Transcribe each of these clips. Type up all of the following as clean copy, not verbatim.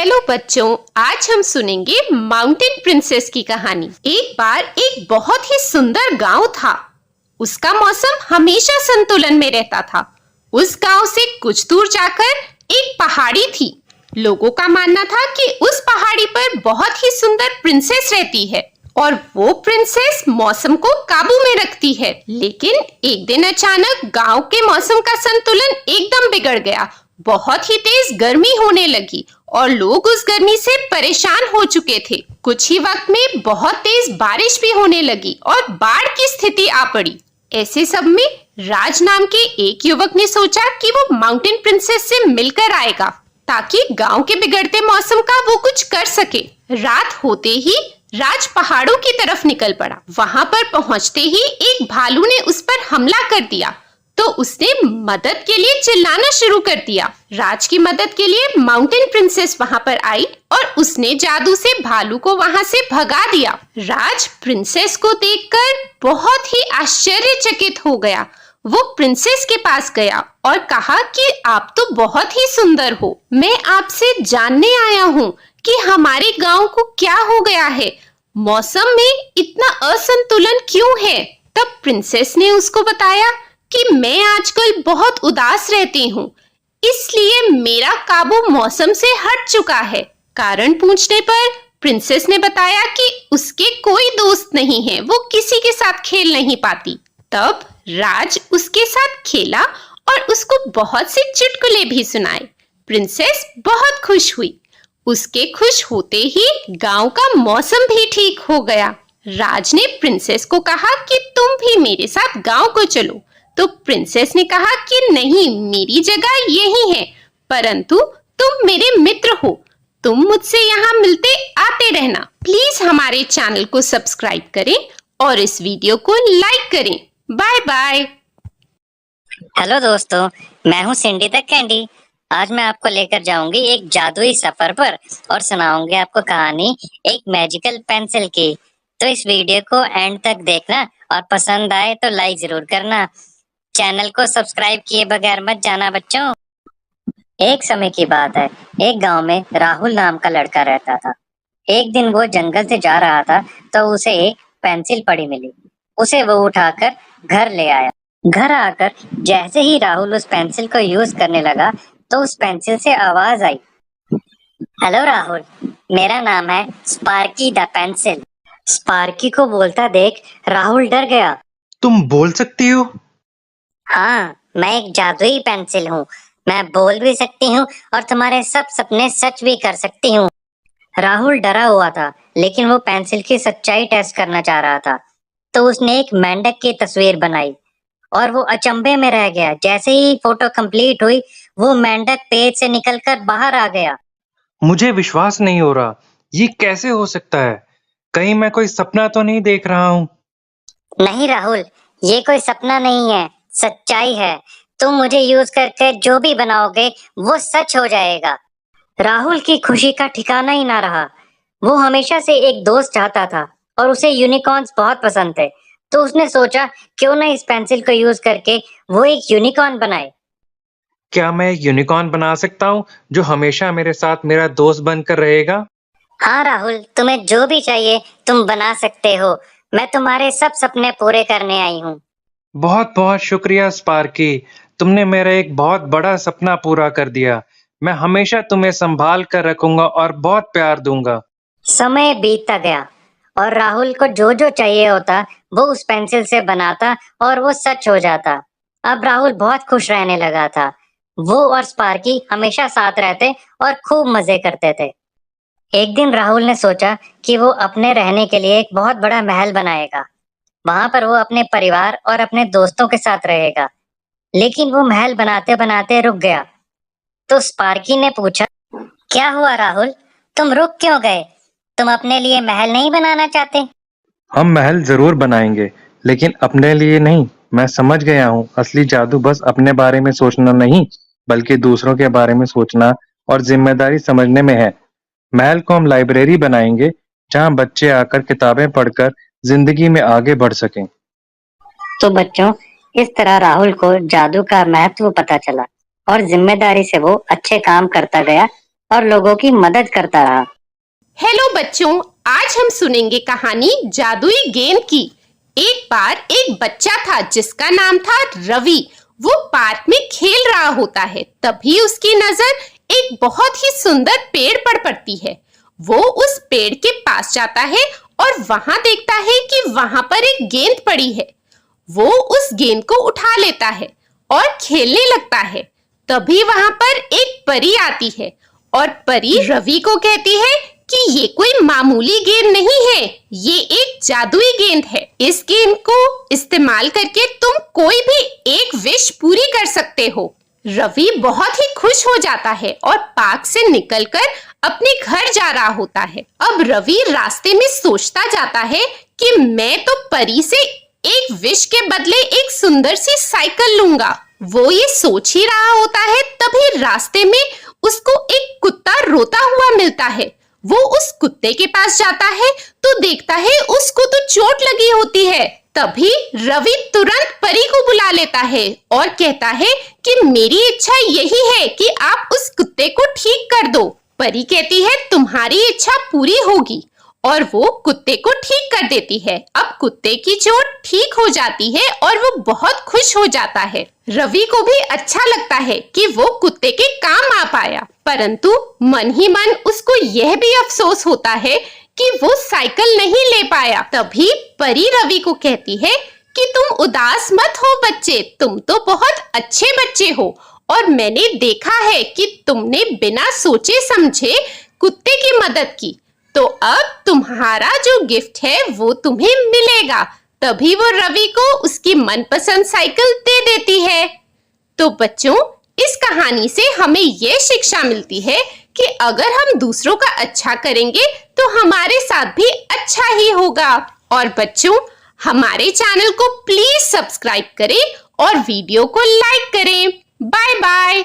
Hello बच्चों, आज हम सुनेंगे माउंटेन प्रिंसेस की कहानी। एक बार एक बहुत ही सुंदर गांव था। उसका मौसम हमेशा संतुलन में रहता था। उस गांव से कुछ दूर जाकर एक पहाड़ी थी। लोगों का मानना था कि उस पहाड़ी पर बहुत ही सुंदर प्रिंसेस रहती है और वो प्रिंसेस मौसम को काबू में रखती है। लेकिन एक दिन अचानक गांव के मौसम का संतुलन एकदम बिगड़ गया। बहुत ही तेज गर्मी होने लगी और लोग उस गर्मी से परेशान हो चुके थे। कुछ ही वक्त में बहुत तेज बारिश भी होने लगी और बाढ़ की स्थिति आ पड़ी। ऐसे सब में राज नाम के एक युवक ने सोचा कि वो माउंटेन प्रिंसेस से मिलकर आएगा ताकि गांव के बिगड़ते मौसम का वो कुछ कर सके। रात होते ही राज पहाड़ों की तरफ निकल पड़ा। वहां पर पहुंचते ही एक भालू ने उस पर हमला कर दिया तो उसने मदद के लिए चिल्लाना शुरू कर दिया। राज की मदद के लिए माउंटेन प्रिंसेस वहां पर आई और उसने जादू से भालू को वहां से भगा दिया। राज प्रिंसेस को देखकर बहुत ही आश्चर्यचकित हो गया। वो प्रिंसेस के पास गया और कहा कि आप तो बहुत ही सुंदर हो। मैं आपसे जानने आया हूँ कि हमारे गांव को क्या हो गया है, मौसम में इतना असंतुलन क्यों है। तब प्रिंसेस ने उसको बताया कि मैं आजकल बहुत उदास रहती हूँ, इसलिए मेरा काबू मौसम से हट चुका है। कारण पूछने पर प्रिंसेस ने बताया कि उसके कोई दोस्त नहीं है, वो किसी के साथ खेल नहीं पाती। तब राज उसके साथ खेला और उसको बहुत से चुटकुले भी सुनाए। प्रिंसेस बहुत खुश हुई। उसके खुश होते ही गांव का मौसम भी ठीक हो गया। राज ने प्रिंसेस को कहा कि तुम भी मेरे साथ गांव को चलो। तो प्रिंसेस ने कहा कि नहीं, मेरी जगह यही है, परंतु तुम मेरे मित्र हो, तुम मुझसे यहाँ मिलते आते रहना। प्लीज हमारे चैनल को सब्सक्राइब करें और इस वीडियो को लाइक करें। Bye bye. हेलो दोस्तों, मैं हूँ सिंडी द कैंडी। आज मैं आपको लेकर जाऊंगी एक जादुई सफर पर और सुनाऊंगी आपको कहानी एक मैजिकल पेंसिल की। तो इस वीडियो को एंड तक देखना और पसंद आए तो लाइक जरूर करना। चैनल को सब्सक्राइब किए बगैर मत जाना बच्चों। एक समय की बात है, एक गांव में राहुल नाम का लड़का रहता था। एक दिन वो जंगल से जा रहा था तो उसे एक पेंसिल पड़ी मिली। उसे वो उठाकर घर ले आया। घर आकर जैसे ही राहुल उस पेंसिल को यूज करने लगा तो उस पेंसिल से आवाज आई, हेलो राहुल, मेरा नाम है स्पार्की द पेंसिल। स्पार्की को बोलता देख राहुल डर गया। तुम बोल सकती हो? हाँ, मैं एक जादुई पेंसिल हूँ। मैं बोल भी सकती हूँ और तुम्हारे सब सपने सच भी कर सकती हूँ। राहुल डरा हुआ था, लेकिन वो पेंसिल की सच्चाई टेस्ट करना चाह रहा था। तो उसने एक मेंढक की तस्वीर बनाई और वो अचंभे में रह गया। जैसे ही फोटो कंप्लीट हुई, वो मेंढक पेज से निकलकर बाहर आ गया। मुझे विश्वास नहीं हो रहा, ये कैसे हो सकता है? कहीं मैं कोई सपना तो नहीं देख रहा हूँ? नहीं राहुल, ये कोई सपना नहीं है, सच्चाई है। तुम मुझे यूज करके जो भी बनाओगे वो सच हो जाएगा। राहुल की खुशी का ठिकाना ही ना रहा। वो हमेशा से एक दोस्त चाहता था और उसे यूनिकॉर्न्स बहुत पसंद थे। तो उसने सोचा क्यों ना इस पेंसिल को यूज करके वो एक यूनिकॉर्न बनाए। क्या मैं एक यूनिकॉर्न बना सकता हूँ जो हमेशा मेरे साथ मेरा दोस्त बनकर रहेगा? हाँ राहुल, तुम्हें जो भी चाहिए तुम बना सकते हो। मैं तुम्हारे सब सपने पूरे करने आई हूँ। बहुत बहुत शुक्रिया स्पार्की, तुमने मेरा एक बहुत बड़ा सपना पूरा कर दिया। मैं हमेशा तुम्हें संभाल कर रखूंगा और बहुत प्यार दूंगा। समय बीतता गया और राहुल को जो जो चाहिए होता वो उस पेंसिल से बनाता और वो सच हो जाता। अब राहुल बहुत खुश रहने लगा था। वो और स्पार्की हमेशा साथ रहते और खूब मजे करते थे। एक दिन राहुल ने सोचा कि वो अपने रहने के लिए एक बहुत बड़ा महल बनाएगा। वहां पर वो अपने परिवार और अपने दोस्तों के साथ रहेगा। लेकिन वो महल बनाते बनाते रुक गया। तो स्पार्की ने पूछा, क्या हुआ राहुल, तुम रुक क्यों गए? तुम अपने लिए महल नहीं बनाना चाहते? हम महल जरूर बनाएंगे, लेकिन अपने लिए नहीं। मैं समझ गया हूँ, असली जादू बस अपने बारे में सोचना नहीं, बल्कि दूसरों के बारे में सोचना और जिम्मेदारी समझने में है। महल को हम लाइब्रेरी बनाएंगे, जहाँ बच्चे आकर किताबें पढ़कर जिंदगी में आगे बढ़ सकें। तो बच्चों, इस तरह राहुल को जादू का महत्व पता चला और जिम्मेदारी से वो अच्छे काम करता गया और लोगों की मदद करता रहा। हेलो बच्चों, आज हम सुनेंगे कहानी जादुई गेंद की। एक बार एक बच्चा था जिसका नाम था रवि। वो पार्क में खेल रहा होता है, तभी उसकी नजर एक बहुत ही सुंदर पेड़ पर पड़ती है। वो उस पेड़ के पास जाता है और वहां देखता है कि वहां पर एक गेंद पड़ी है। वो उस गेंद को उठा लेता है और खेलने लगता है। तभी वहां पर एक परी आती है और परी रवि को कहती है कि ये कोई मामूली गेंद नहीं है, ये एक जादुई गेंद है। इस गेंद को इस्तेमाल करके तुम कोई भी एक विश पूरी कर सकते हो। रवि बहुत ही खुश हो जाता है और पार्क से निकलकर अपने घर जा रहा होता है। अब रवि रास्ते में सोचता जाता है कि मैं तो परी से एक विश के बदले एक सुंदर सी साइकिल लूंगा। वो ये सोच ही रहा होता है, तभी रास्ते में उसको एक कुत्ता रोता हुआ मिलता है। वो उस कुत्ते के पास जाता है तो देखता है उसको तो चोट लगी होती है। तभी रवि तुरंत परी को बुला लेता है और कहता है कि मेरी इच्छा यही है कि आप उस कुत्ते को ठीक कर दो। परी कहती है तुम्हारी इच्छा पूरी होगी और वो कुत्ते को ठीक कर देती है। अब कुत्ते की चोट ठीक हो जाती है और वो बहुत खुश हो जाता है। रवि को भी अच्छा लगता है कि वो कुत्ते के काम आ पाया, परंतु मन ही मन उसको यह भी अफसोस होता है कि वो साइकिल नहीं ले पाया। तभी परी रवि को कहती है कि तुम उदास मत हो बच्चे, तुम तो बहुत अच्छे बच्चे हो और मैंने देखा है कि तुमने बिना सोचे समझे कुत्ते की मदद की, तो अब तुम्हारा जो गिफ्ट है वो तुम्हें मिलेगा। तभी वो रवि को उसकी मनपसंद साइकिल दे देती है। तो बच्चों, इस कहानी से हमें ये शिक्षा मिलती है कि अगर हम दूसरों का अच्छा करेंगे तो हमारे साथ भी अच्छा ही होगा। और बच्चों, हमारे चैनल को प्लीज सब्सक्राइब करें और वीडियो को लाइक करें। Bye bye.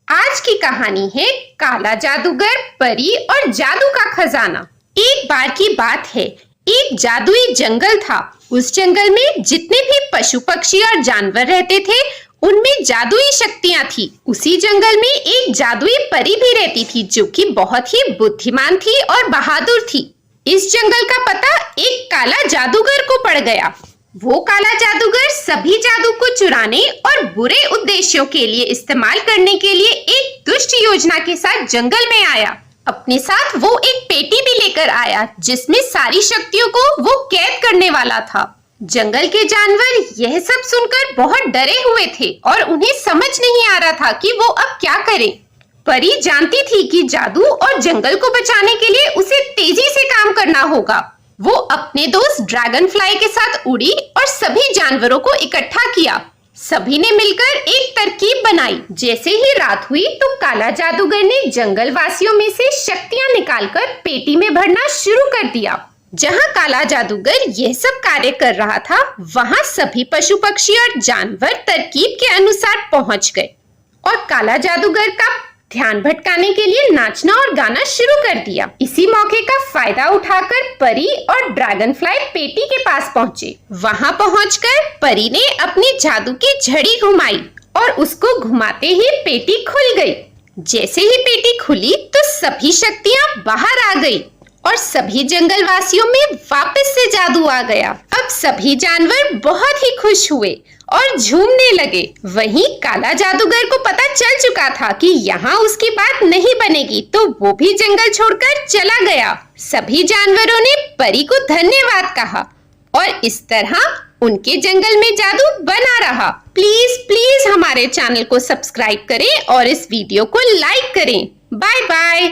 आज की कहानी है काला जादूगर, परी और जादू का खजाना। एक बार की बात है, एक जादुई जंगल था। उस जंगल में जितने भी पशु पक्षी और जानवर रहते थे उनमें जादुई शक्तियां थी। उसी जंगल में एक जादुई परी भी रहती थी जो कि बहुत ही बुद्धिमान थी और बहादुर थी। इस जंगल का पता एक काला जादूगर को पड़ गया। वो काला जादूगर सभी जादू को चुराने और बुरे उद्देश्यों के लिए इस्तेमाल करने के लिए एक दुष्ट योजना के साथ जंगल में आया। अपने साथ वो एक पेटी भी लेकर आया जिसमें सारी शक्तियों को वो कैद करने वाला था। जंगल के जानवर यह सब सुनकर बहुत डरे हुए थे और उन्हें समझ नहीं आ रहा था कि वो अब क्या करें। परी जानती थी कि जादू और जंगल को बचाने के लिए उसे तेजी से काम करना होगा। वो अपने दोस्त ड्रैगन फ्लाई के साथ उड़ी और सभी जानवरों को इकट्ठा किया। सभी ने मिलकर एक तरकीब बनाई। जैसे ही रात हुई तो काला जादूगर ने जंगल वासियों में से शक्तियां निकालकर पेटी में भरना शुरू कर दिया। जहां काला जादूगर यह सब कार्य कर रहा था, वहां सभी पशु पक्षी और जानवर तरकीब के अनुसार पहुंच गए और काला जादूगर का ध्यान भटकाने के लिए नाचना और गाना शुरू कर दिया। इसी मौके का फायदा उठाकर परी और ड्रैगन फ्लाई पेटी के पास पहुंचे। वहां पहुंचकर परी ने अपनी जादू की झड़ी घुमाई और उसको घुमाते ही पेटी खुल गई। जैसे ही पेटी खुली तो सभी शक्तियां बाहर आ गई और सभी जंगल वासियों में वापस से जादू आ गया। अब सभी जानवर बहुत ही खुश हुए और झूमने लगे। वहीं काला जादूगर को पता चल चुका था कि यहाँ उसकी बात नहीं बनेगी, तो वो भी जंगल छोड़कर चला गया। सभी जानवरों ने परी को धन्यवाद कहा और इस तरह उनके जंगल में जादू बना रहा। प्लीज प्लीज हमारे चैनल को सब्सक्राइब करें और इस वीडियो को लाइक करें। Bye bye.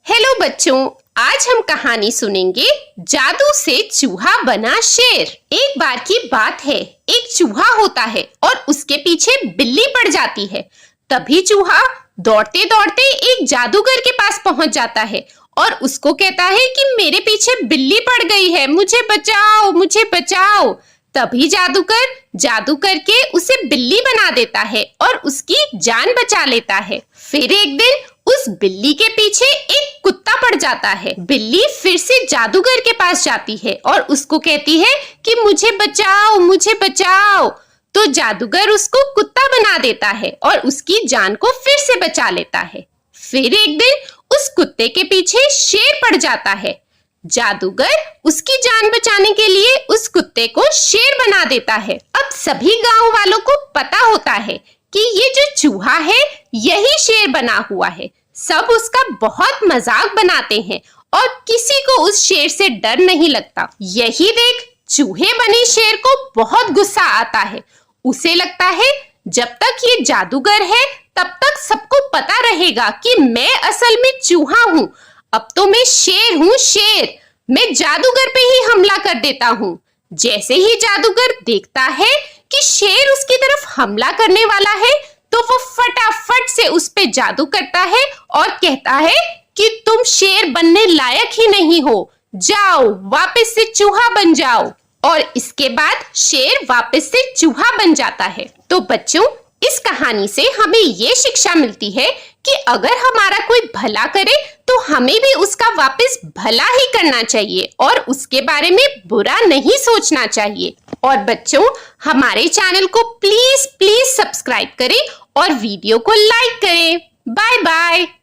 हेलो बच्चों, आज हम कहानी सुनेंगे जादू से चूहा बना शेर। एक बार की बात है, एक चूहा होता है और उसके पीछे बिल्ली पड़ जाती है। तभी चूहा दौड़ते दौड़ते एक जादूगर के पास पहुंच जाता है और उसको कहता है कि मेरे पीछे बिल्ली पड़ गई है, मुझे बचाओ, मुझे बचाओ। तभी जादूगर जादू करके उसे बिल्ली बना देता है और उसकी जान बचा लेता है। फिर एक दिन उस बिल्ली के पीछे एक कुत्ता पड़ जाता है। बिल्ली फिर से जादूगर के पास जाती है और उसको कहती है कि मुझे बचाओ, मुझे बचाओ। तो जादूगर उसको कुत्ता बना देता है और उसकी जान को फिर से बचा लेता है। फिर एक दिन उस कुत्ते के पीछे शेर पड़ जाता है। जादूगर उसकी जान बचाने के लिए उस कुत्ते को शेर बना देता है। अब सभी गांव वालों को पता होता है कि ये जो चूहा है यही शेर बना हुआ है। सब उसका बहुत मजाक बनाते हैं और किसी को उस शेर से डर नहीं लगता। यही देख चूहे बने शेर को बहुत गुस्सा आता है। उसे लगता है जब तक ये जादूगर है तब तक सबको पता रहेगा कि मैं असल में चूहा हूँ। अब तो मैं शेर हूँ, शेर। मैं जादूगर पे ही हमला कर देता हूँ। जैसे ही जादूगर देखता है कि शेर उसकी तरफ हमला करने वाला है तो वो फटाफट से उस पे जादू करता है और कहता है कि तुम शेर बनने लायक ही नहीं हो, जाओ वापस से चूहा बन जाओ। और इसके बाद शेर वापस से चूहा बन जाता है। तो बच्चों, इस कहानी से हमें ये शिक्षा मिलती है कि अगर हमारा कोई भला करे तो हमें भी उसका वापस भला ही करना चाहिए और उसके बारे में बुरा नहीं सोचना चाहिए। और बच्चों, हमारे चैनल को प्लीज प्लीज सब्सक्राइब करें और वीडियो को लाइक करें। Bye bye.